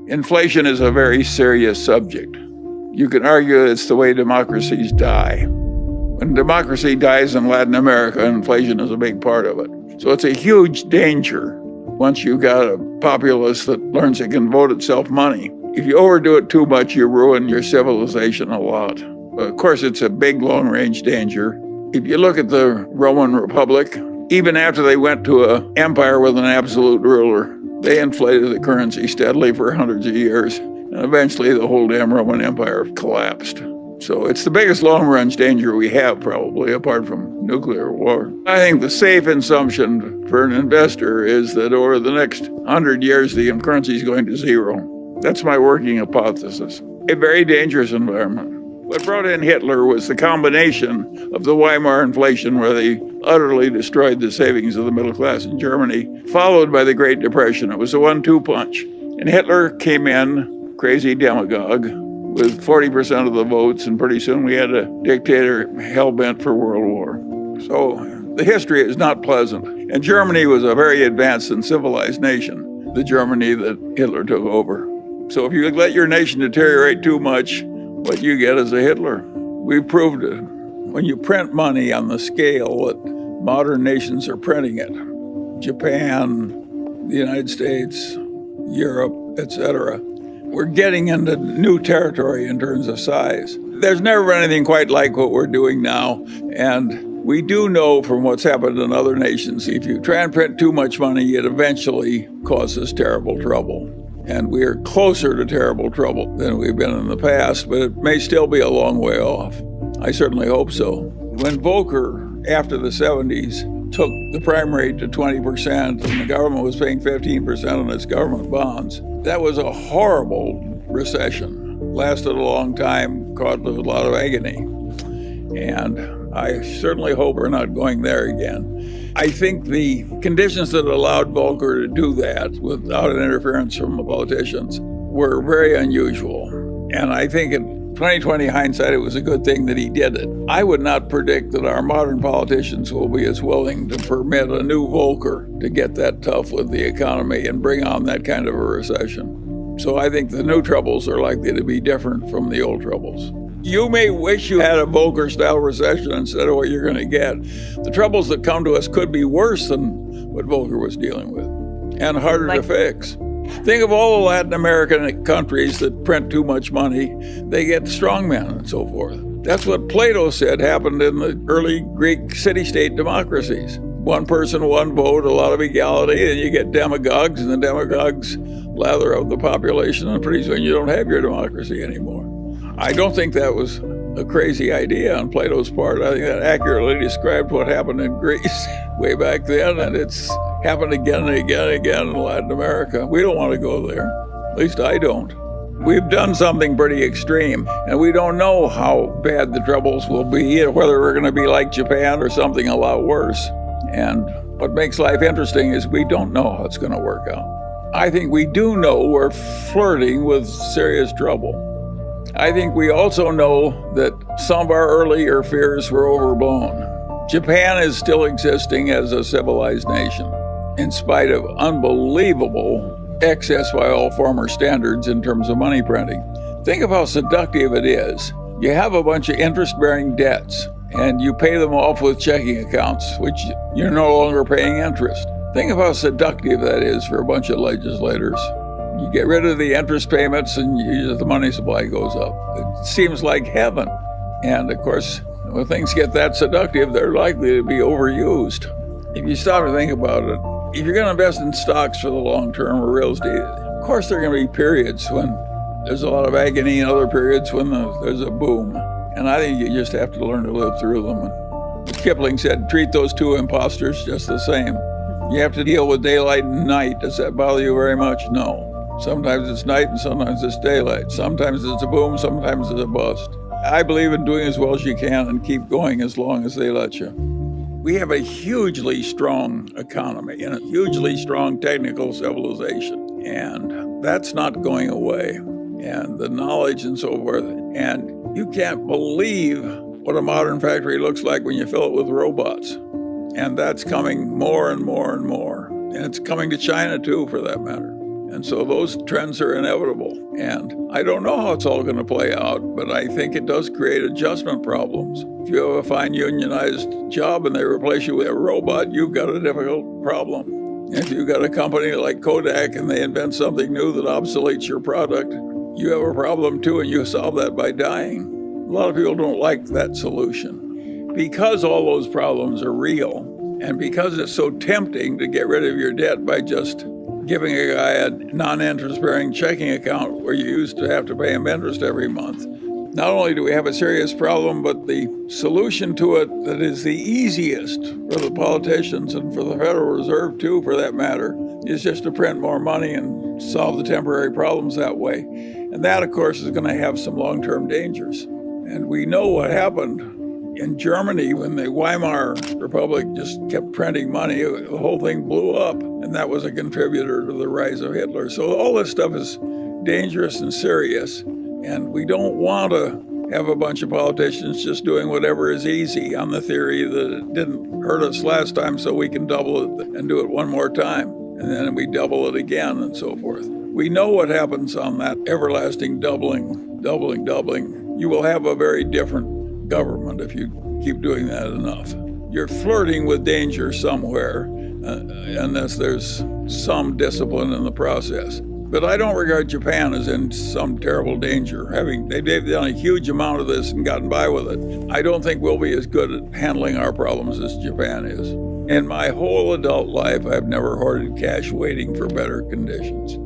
Inflation is a very serious subject. You can argue it's the way democracies die. When democracy dies in Latin America, inflation is a big part of it. So it's a huge danger once you've got a populace that learns it can vote itself money. If you overdo it too much, you ruin your civilization a lot. But of course, it's a big, long-range danger. If you look at the Roman Republic, even after they went to an empire with an absolute ruler, they inflated the currency steadily for hundreds of years. And eventually, the whole damn Roman Empire collapsed. So it's the biggest long-range danger we have, probably, apart from nuclear war. I think the safe assumption for an investor is that over the next 100 years, the currency is going to zero. That's my working hypothesis. A very dangerous environment. What brought in Hitler was the combination of the Weimar inflation, where they utterly destroyed the savings of the middle class in Germany, followed by the Great Depression. It was a 1-2 punch. And Hitler came in, crazy demagogue, with 40% of the votes, and pretty soon we had a dictator hell-bent for world war. So the history is not pleasant. And Germany was a very advanced and civilized nation, the Germany that Hitler took over. So if you let your nation deteriorate too much, what you get is a Hitler. We've proved it. When you print money on the scale that modern nations are printing it, Japan, the United States, Europe, etc., we're getting into new territory in terms of size. There's never been anything quite like what we're doing now, and we do know from what's happened in other nations, if you try and print too much money, it eventually causes terrible trouble. And we are closer to terrible trouble than we've been in the past, but it may still be a long way off. I certainly hope so. When Volcker, after the 70s, took the prime rate to 20% and the government was paying 15% on its government bonds, that was a horrible recession. Lasted a long time, caused a lot of agony. And I certainly hope we're not going there again. I think the conditions that allowed Volcker to do that without an interference from the politicians were very unusual. And I think in 2020 hindsight, it was a good thing that he did it. I would not predict that our modern politicians will be as willing to permit a new Volcker to get that tough with the economy and bring on that kind of a recession. So I think the new troubles are likely to be different from the old troubles. You may wish you had a Volcker-style recession instead of what you're going to get. The troubles that come to us could be worse than what Volcker was dealing with and harder to fix. Think of all the Latin American countries that print too much money. They get strongmen and so forth. That's what Plato said happened in the early Greek city-state democracies. One person, one vote, a lot of equality, and you get demagogues, and the demagogues lather up the population, and pretty soon you don't have your democracy anymore. I don't think that was a crazy idea on Plato's part. I think that accurately described what happened in Greece way back then, and it's happened again and again and again in Latin America. We don't want to go there. At least I don't. We've done something pretty extreme, and we don't know how bad the troubles will be, whether we're going to be like Japan or something a lot worse. And what makes life interesting is we don't know how it's going to work out. I think we do know we're flirting with serious trouble. I think we also know that some of our earlier fears were overblown. Japan is still existing as a civilized nation, in spite of unbelievable excess by all former standards in terms of money printing. Think of how seductive it is. You have a bunch of interest-bearing debts, and you pay them off with checking accounts, which you're no longer paying interest. Think of how seductive that is for a bunch of legislators. You get rid of the interest payments and the money supply goes up. It seems like heaven. And of course, when things get that seductive, they're likely to be overused. If you stop and think about it, if you're going to invest in stocks for the long term or real estate, of course there are going to be periods when there's a lot of agony and other periods when there's a boom. And I think you just have to learn to live through them. And as Kipling said, treat those two imposters just the same. You have to deal with daylight and night. Does that bother you very much? No. Sometimes it's night and sometimes it's daylight. Sometimes it's a boom, sometimes it's a bust. I believe in doing as well as you can and keep going as long as they let you. We have a hugely strong economy and a hugely strong technical civilization, and that's not going away. And the knowledge and so forth. And you can't believe what a modern factory looks like when you fill it with robots. And that's coming more and more and more. And it's coming to China too, for that matter. And so those trends are inevitable. And I don't know how it's all going to play out, but I think it does create adjustment problems. If you have a fine unionized job and they replace you with a robot, you've got a difficult problem. If you've got a company like Kodak and they invent something new that obsoletes your product, you have a problem too, and you solve that by dying. A lot of people don't like that solution. Because all those problems are real, and because it's so tempting to get rid of your debt by just giving a guy a non-interest-bearing checking account where you used to have to pay him interest every month, not only do we have a serious problem, but the solution to it that is the easiest for the politicians and for the Federal Reserve too, for that matter, is just to print more money and solve the temporary problems that way. And that, of course, is going to have some long-term dangers. And we know what happened in Germany when the Weimar Republic just kept printing money. The whole thing blew up, and that was a contributor to the rise of Hitler. So all this stuff is dangerous and serious, and we don't want to have a bunch of politicians just doing whatever is easy on the theory that it didn't hurt us last time, so we can double it and do it one more time, and then we double it again and so forth. We know what happens on that everlasting doubling. You will have a very different government if you keep doing that enough. You're flirting with danger somewhere, unless there's some discipline in the process. But I don't regard Japan as in some terrible danger. They've done a huge amount of this and gotten by with it. I don't think we'll be as good at handling our problems as Japan is. In my whole adult life, I've never hoarded cash waiting for better conditions.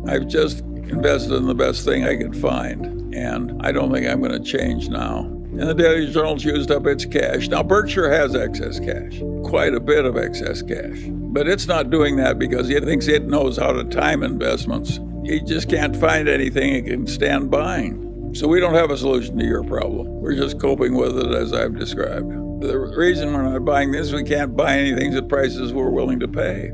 I've just invested in the best thing I could find, and I don't think I'm going to change now. And the Daily Journal's used up its cash. Now, Berkshire has excess cash, quite a bit of excess cash. But it's not doing that because it thinks it knows how to time investments. It just can't find anything it can stand buying. So we don't have a solution to your problem. We're just coping with it as I've described. The reason we're not buying this, we can't buy anything at prices we're willing to pay.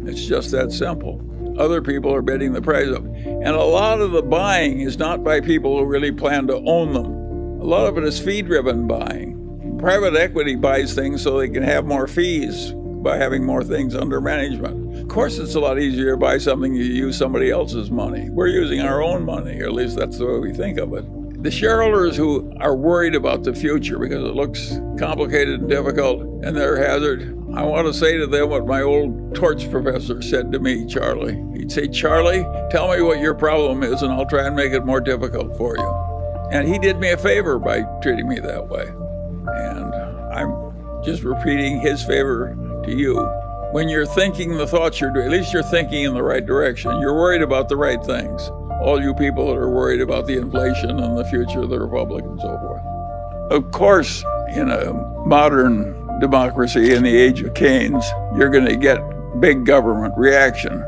It's just that simple. Other people are bidding the price up. And a lot of the buying is not by people who really plan to own them. A lot of it is fee-driven buying. Private equity buys things so they can have more fees by having more things under management. Of course, it's a lot easier to buy something you use somebody else's money. We're using our own money, or at least that's the way we think of it. The shareholders who are worried about the future because it looks complicated and difficult and they're hazard, I want to say to them what my old torts professor said to me, Charlie. He'd say, Charlie, tell me what your problem is and I'll try and make it more difficult for you. And he did me a favor by treating me that way. And I'm just repeating his favor to you. When you're thinking the thoughts you're doing, at least you're thinking in the right direction. You're worried about the right things. All you people that are worried about the inflation and the future of the republic and so forth. Of course, in a modern democracy in the age of Keynes, you're going to get big government reaction.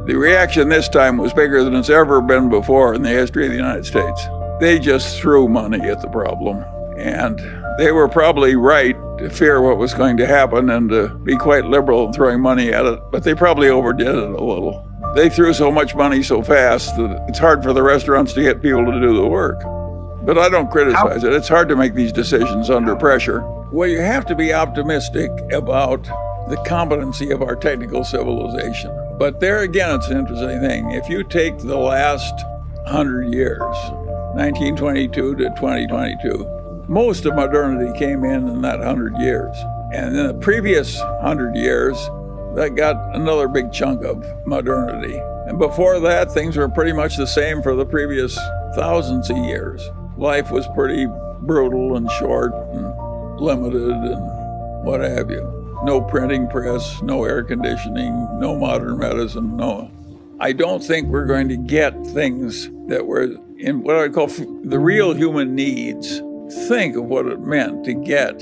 The reaction this time was bigger than it's ever been before in the history of the United States. They just threw money at the problem, and they were probably right to fear what was going to happen and to be quite liberal in throwing money at it, but they probably overdid it a little. They threw so much money so fast that it's hard for the restaurants to get people to do the work. But I don't criticize it. It's hard to make these decisions under pressure. Well, you have to be optimistic about the competency of our technical civilization. But there again, it's an interesting thing. If you take the last 100 years, 1922 to 2022, most of modernity came in that 100 years. And in the previous 100 years, that got another big chunk of modernity. And before that, things were pretty much the same for the previous thousands of years. Life was pretty brutal and short and limited and what have you. No printing press, no air conditioning, no modern medicine, no. I don't think we're going to get things that were in what I call the real human needs. Think of what it meant to get,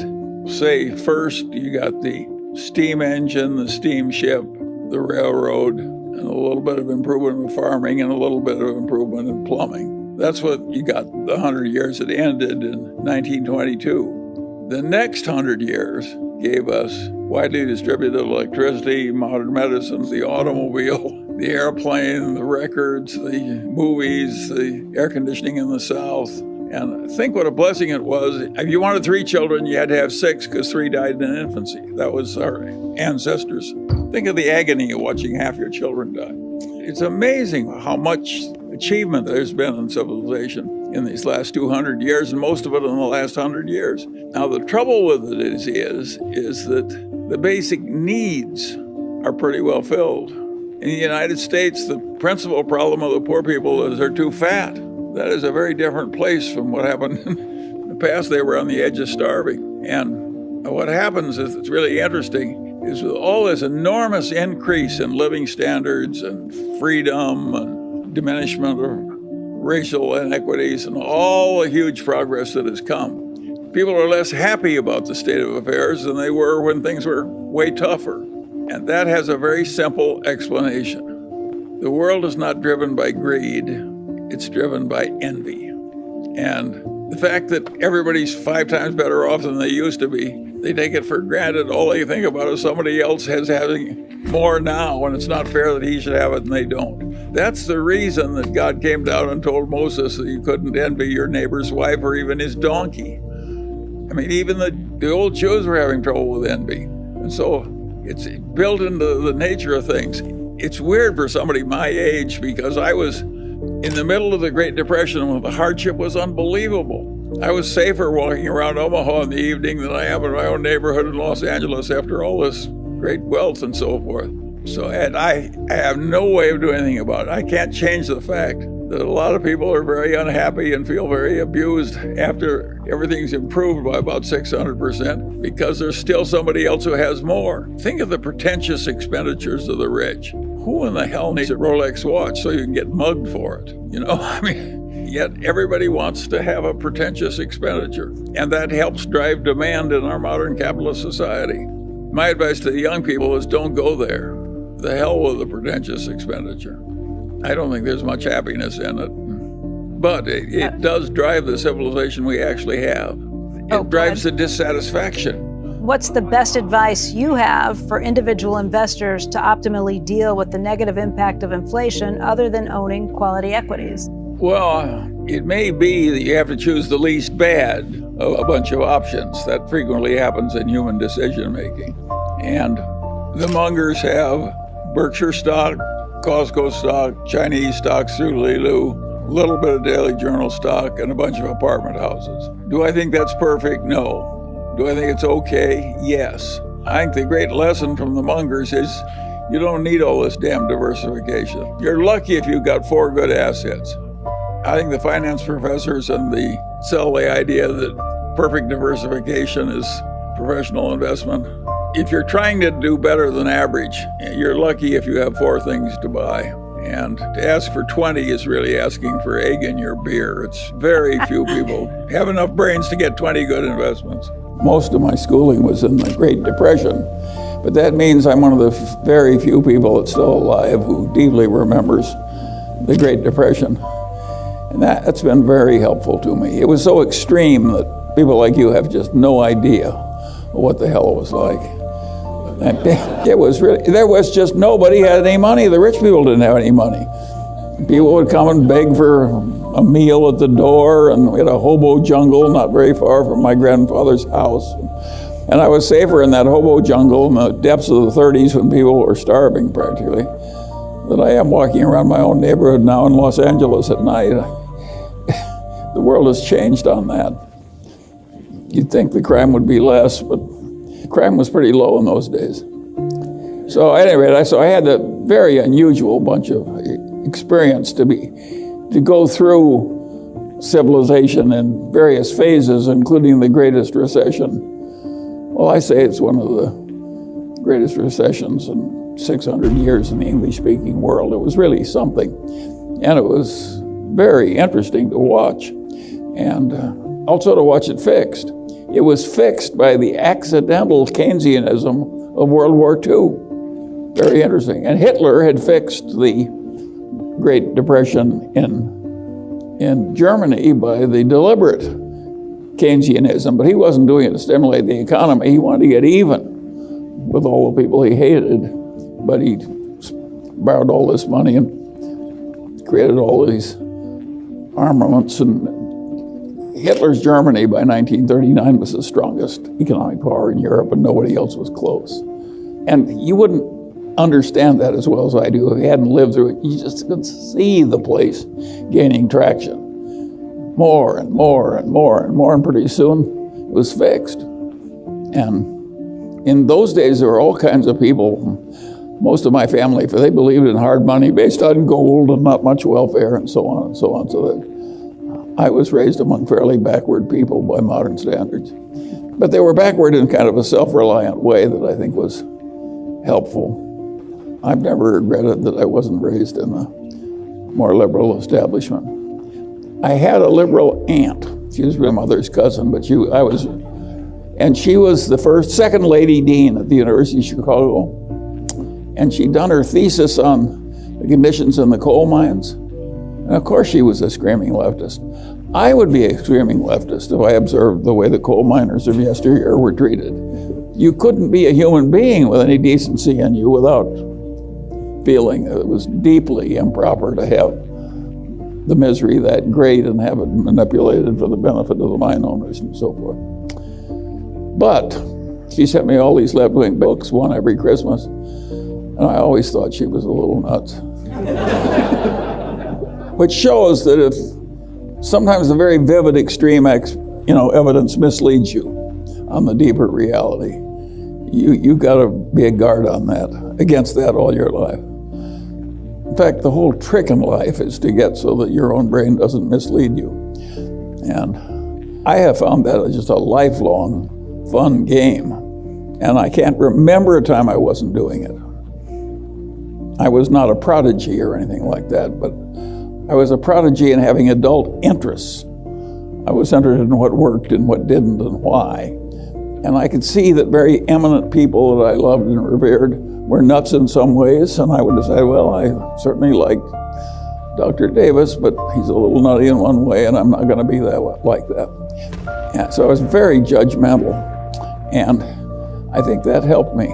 say, first you got the steam engine, the steamship, the railroad, and a little bit of improvement in farming and a little bit of improvement in plumbing. That's what you got the 100 years that ended in 1922. The next 100 years gave us widely distributed electricity, modern medicine, the automobile, the airplane, the records, the movies, the air conditioning in the South. And think what a blessing it was. If you wanted 3 children, you had to have 6 because 3 died in infancy. That was our ancestors. Think of the agony of watching half your children die. It's amazing how much achievement there's been in civilization in these last 200 years, and most of it in the last 100 years. Now, the trouble with it is that the basic needs are pretty well filled. In the United States, the principal problem of the poor people is they're too fat. That is a very different place from what happened in the past. They were on the edge of starving. And what happens is, it's really interesting, is with all this enormous increase in living standards and freedom and diminishment of racial inequities and all the huge progress that has come, people are less happy about the state of affairs than they were when things were way tougher. And that has a very simple explanation. The world is not driven by greed, it's driven by envy. And the fact that everybody's 5 times better off than they used to be, they take it for granted. All they think about is somebody else having more now, and it's not fair that he should have it and they don't. That's the reason that God came down and told Moses that you couldn't envy your neighbor's wife or even his donkey. I mean, even the old Jews were having trouble with envy. And so it's built into the nature of things. It's weird for somebody my age, because I was in the middle of the Great Depression when the hardship was unbelievable. I was safer walking around Omaha in the evening than I am in my own neighborhood in Los Angeles after all this great wealth and so forth. And I have no way of doing anything about it. I can't change the fact that a lot of people are very unhappy and feel very abused after everything's improved by about 600% because there's still somebody else who has more. Think of the pretentious expenditures of the rich. Who in the hell needs a Rolex watch so you can get mugged for it? I mean, yet everybody wants to have a pretentious expenditure. And that helps drive demand in our modern capitalist society. My advice to the young people is don't go there. The hell with the pretentious expenditure. I don't think there's much happiness in it. But it does drive the civilization we actually have. It drives the dissatisfaction. What's the best advice you have for individual investors to optimally deal with the negative impact of inflation other than owning quality equities? Well, it may be that you have to choose the least bad of a bunch of options. That frequently happens in human decision making. And the Mungers have Berkshire stock, Costco stock, Chinese stocks through Lilu, a little bit of Daily Journal stock, and a bunch of apartment houses. Do I think that's perfect? No. Do I think it's okay? Yes. I think the great lesson from the Mungers is you don't need all this damn diversification. You're lucky if you've got 4 good assets. I think the finance professors sell the idea that perfect diversification is professional investment. If you're trying to do better than average, you're lucky if you have 4 things to buy. And to ask for 20 is really asking for egg in your beer. It's very few people have enough brains to get 20 good investments. Most of my schooling was in the Great Depression, but that means I'm one of the very few people that's still alive who deeply remembers the Great Depression. And that's been very helpful to me. It was so extreme that people like you have just no idea what the hell it was like. It was really, there was just nobody had any money. The rich people didn't have any money. People would come and beg for a meal at the door, and we had a hobo jungle not very far from my grandfather's house. And I was safer in that hobo jungle in the depths of the 30s when people were starving practically than I am walking around my own neighborhood now in Los Angeles at night. The world has changed on that. You'd think the crime would be less, but crime was pretty low in those days. So at any rate, I had a very unusual bunch of experience to go through civilization in various phases, including the greatest recession. Well, I say it's one of the greatest recessions in 600 years in the English-speaking world. It was really something, and it was very interesting to watch, and also to watch it fixed. It was fixed by the accidental Keynesianism of World War II. Very interesting. And Hitler had fixed the Great Depression in Germany by the deliberate Keynesianism, but he wasn't doing it to stimulate the economy. He wanted to get even with all the people he hated, but he borrowed all this money and created all these armaments. And Hitler's Germany by 1939 was the strongest economic power in Europe, and nobody else was close. And you wouldn't understand that as well as I do. If you hadn't lived through it, you just could see the place gaining traction. More and more and more and more, and pretty soon it was fixed. And in those days, there were all kinds of people. Most of my family, they believed in hard money based on gold and not much welfare and so on and so on. So that I was raised among fairly backward people by modern standards. But they were backward in kind of a self-reliant way that I think was helpful. I've never regretted that I wasn't raised in a more liberal establishment. I had a liberal aunt. She was my mother's cousin, but she was the second lady dean at the University of Chicago. And she'd done her thesis on the conditions in the coal mines. And of course she was a screaming leftist. I would be a screaming leftist if I observed the way the coal miners of yesteryear were treated. You couldn't be a human being with any decency in you without feeling that it was deeply improper to have the misery that great and have it manipulated for the benefit of the mine owners and so forth. But she sent me all these left-wing books, one every Christmas, and I always thought she was a little nuts. Which shows that if sometimes the very vivid extreme evidence misleads you on the deeper reality, you got to be a guard on that, against that all your life. In fact, the whole trick in life is to get so that your own brain doesn't mislead you. And I have found that just a lifelong fun game. And I can't remember a time I wasn't doing it. I was not a prodigy or anything like that, but I was a prodigy in having adult interests. I was interested in what worked and what didn't and why. And I could see that very eminent people that I loved and revered were nuts in some ways, and I would decide, well, I certainly like Dr. Davis, but he's a little nutty in one way, and I'm not going to be like that. Yeah, so I was very judgmental, and I think that helped me.